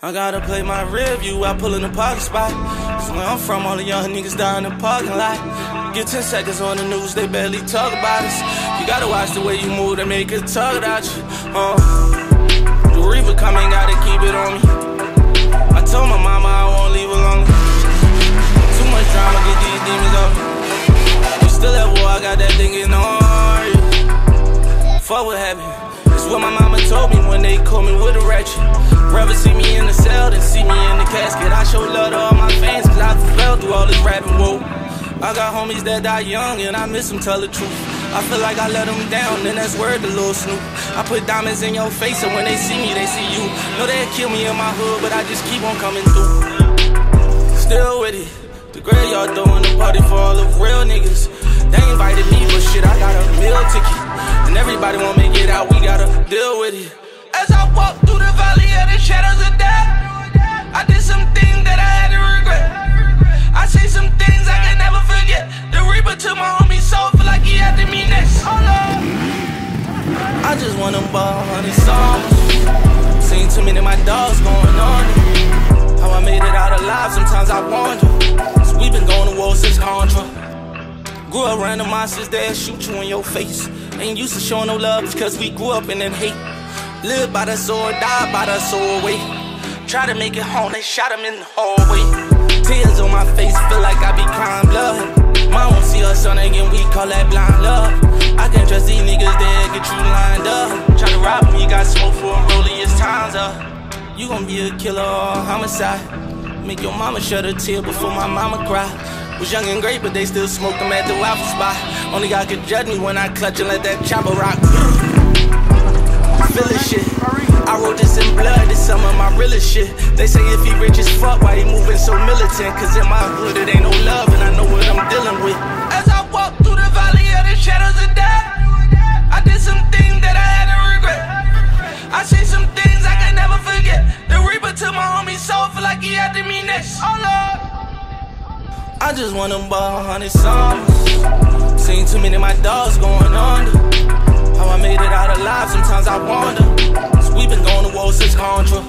I gotta play my rear view, I pull in the parking spot. Cause where I'm from, all the young niggas die in the parking lot. Get 10 seconds on the news, they barely talk about us. You gotta watch the way you move, they make a target out you. The reaper coming, gotta keep it on me. I told my mama I won't leave alone. Too much drama, get these demons off me. We still at war, I got that thing getting on you. Fuck what happened. It's what my mama told me when they called me with a ratchet. Rather see me in the cell than see me in the casket. I show love to all my fans cause I fell through all this rapping, whoa. I got homies that die young and I miss them, tell the truth. I feel like I let them down, then that's word to Lil Snoop. I put diamonds in your face and when they see me, they see you. Know they'll kill me in my hood, but I just keep on coming through. Still with it. The graveyard throwing the party for all the real niggas. They invited me, but shit, I got a meal ticket. And everybody won't make it out, we gotta deal with it. As I walk through the valley of the shadows of death, I did some things that I had to regret. I say some things I can never forget. The reaper took my homie soul, feel like he had to me next. Oh Lord, I just wanna ball on these songs. Seen too many of my dogs going on. How I made it out alive, sometimes I wonder. Cause we been going to war since Contra. Grew up around the monsters that shoot you in your face. Ain't used to showing no love because we grew up in that hate. Live by the sword, die by the sword way. Try to make it home, they shot him in the hallway. Tears on my face, feel like I be crying blood. Mom won't see her son again, we call that blind love. I can't trust these niggas, they'll get you lined up. Try to rob me, you got smoke for him, rolling his times up. You gon' be a killer or a homicide. Make your mama shed a tear before my mama cry. Was young and great, but they still smoked them at the waffle spot. Only God could judge me when I clutch and let that chopper rock. Feelin' shit. I wrote this in blood, this some of my realest shit. They say if he rich as fuck, why he moving so militant? Cause in my hood it ain't no love and I know what I'm dealing with. As I walk through the valley of the shadows of death, I did some things that I had to regret. I say some things I can never forget. The reaper took my homie soul, feel like he had to me next. Oh Lord, I just wanna ball 100 songs. Seen too many of my dogs going under. How I made it out alive, sometimes I wonder. Cause we been going to war since Contra.